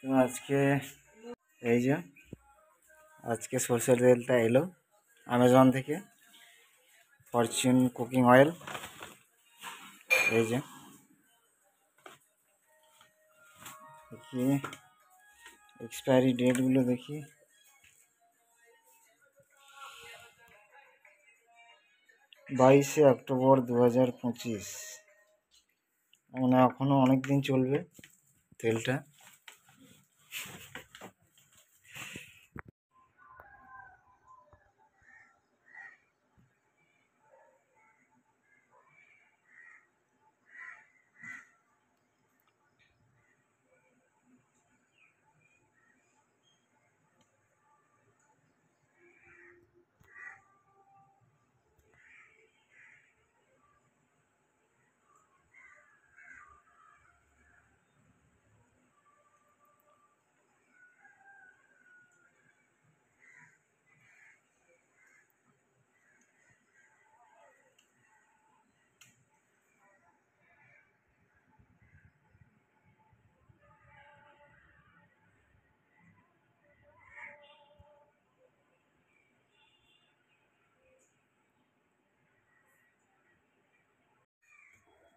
তো আজকে এই যে আজকে সরষের তেলটা এলো অ্যামাজন থেকে, ফরচুন কুকিং অয়েল। এই যে দেখি এক্সপায়ারি ডেটগুলো দেখি। 22শে অক্টোবর 2025, মানে এখনো অনেক দিন চলবে তেলটা।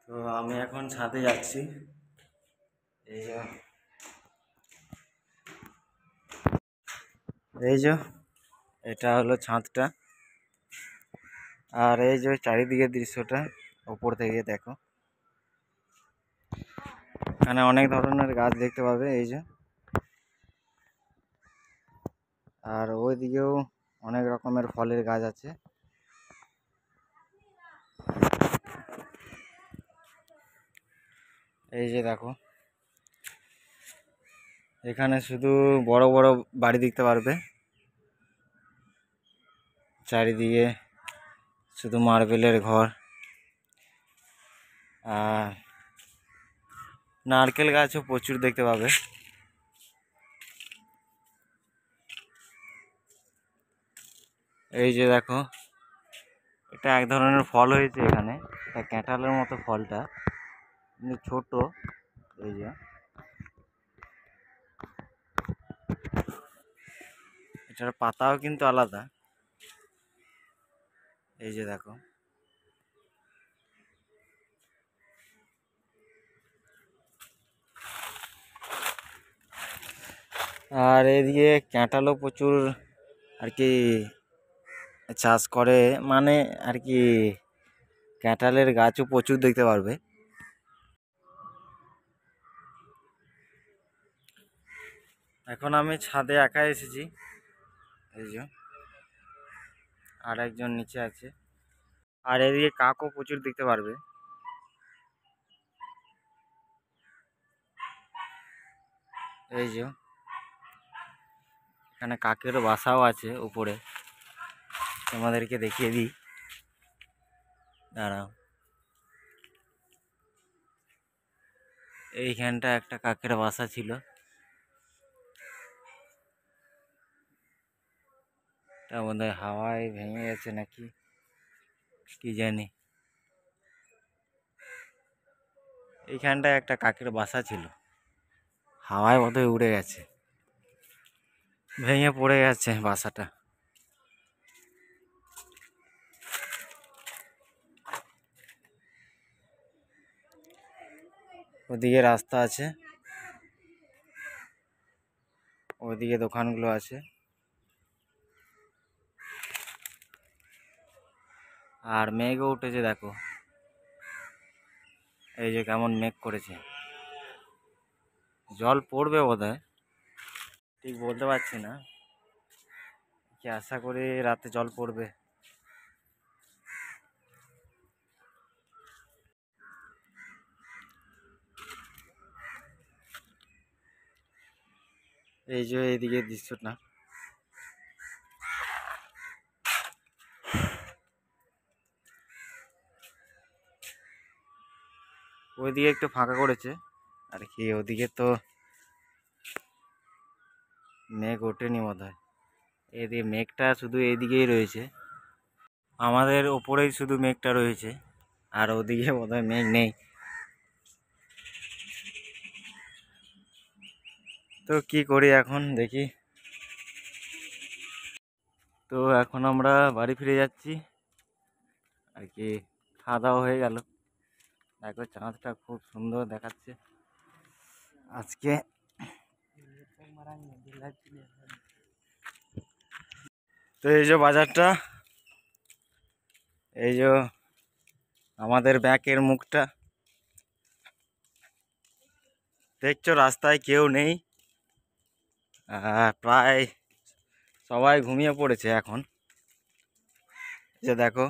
তো আমি এখন ছাদে যাচ্ছি। এই যে এটা হলো ছাদটা, আর এই যে চারিদিকের দৃশ্যটা উপর থেকে দেখো। এখানে অনেক ধরনের গাছ দেখতে পাবে, এই যে। আর ওইদিকেও অনেক রকমের ফলের গাছ আছে। এই যে দেখো, এখানে শুধু বড় বড় বাড়ি দেখতে পারবে, চারিদিকে শুধু মার্বেলের ঘর। আর নারকেল গাছও প্রচুর দেখতে পাবে। এই যে দেখো, এটা এক ধরনের ফল হয়েছে এখানে, এটা ক্যাঁঠালের মতো ফলটা, কিন্তু ছোট। এই যে এটার পাতাও কিন্তু আলাদা। এই যে দেখো, আর এদিকে ক্যাঁঠালও প্রচুর আর কি চাষ করে, মানে আর কি ক্যাঁঠালের গাছও প্রচুর দেখতে পারবে। এখন আমি ছাদে একা এসেছি, এই যে আর একজন নিচে আছে। আর এদিকে কাকও প্রচুর দেখতে পারবে। এই যে এখানে কাকের বাসাও আছে উপরে, তোমাদেরকে দেখিয়ে দিই, দাঁড়াও। এইখানটা একটা কাকের বাসা ছিল, তা বোধহয় হাওয়ায় ভেঙে গেছে নাকি কি জানি। এইখানটায় একটা কাকের বাসা ছিল, হাওয়ায় বোধহয় উড়ে গেছে, ভেঙে পড়ে গেছে বাসাটা। ওদিকে রাস্তা আছে, ওদিকে দোকানগুলো আছে। আর মেঘও উঠেছে দেখো, এই যে কেমন মেঘ করেছে। জল পড়বে বোধহয়, ঠিক বলতে পারছি না, কি আশা করি রাতে জল পড়বে। এই যে এইদিকে দৃশ্যটা, ওইদিকে একটু ফাঁকা করেছে আর কি, ওদিকে তো মেঘ ওঠেনি বোধহয়। এদিকে মেঘটা শুধু এইদিকেই রয়েছে, আমাদের ওপরেই শুধু মেঘটা রয়েছে, আর ওদিকে বোধহয় মেঘ নেই। তো তো কি করি এখন দেখি। তো এখন আমরা বাড়ি ফিরে যাচ্ছি আর কি। খাওয়া দাওয়া হয়ে গেল। দেখো চাঁদটা খুব সুন্দর দেখাচ্ছে আজকে। তো এই যে বাজারটা, এই যে আমাদের ব্যাংকের মুখটা দেখছো, রাস্তায় কেউ নেই। প্রায় সবাই ঘুমিয়ে পড়েছে এখন। যে দেখো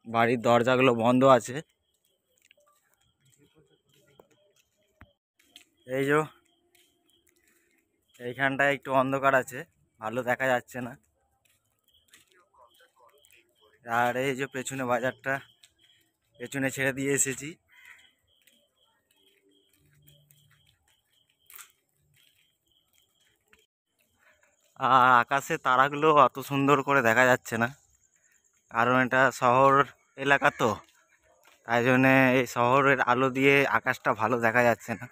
বাড়ির দরজাগুলো বন্ধ আছে। এই যে এইখানটায় একটু অন্ধকার আছে, ভালো দেখা যাচ্ছে না। আর এই যে পেছনে বাজারটা পেছনে ছেড়ে দিয়ে এসেছি। আর আকাশে তারাগুলো অত সুন্দর করে দেখা যাচ্ছে না, কারণ এটা শহর এলাকা তো, তাই জন্যে এই শহরের আলো দিয়ে আকাশটা ভালো দেখা যাচ্ছে না।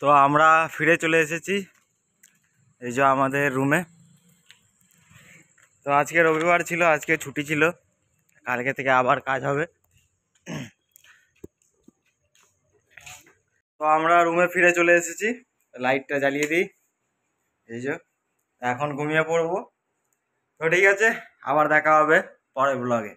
তো আমরা ফিরে চলে এসেছি এই যে আমাদের রুমে। তো আজকে রবিবার ছিল, আজকে ছুটি ছিল, কালকে থেকে আবার কাজ হবে। তো আমরা রুমে ফিরে চলে এসেছি, লাইটটা জ্বালিয়ে দিই। এই যে এখন ঘুমিয়ে পড়বো। তো ঠিক আছে, আবার দেখা হবে পরের ব্লগে।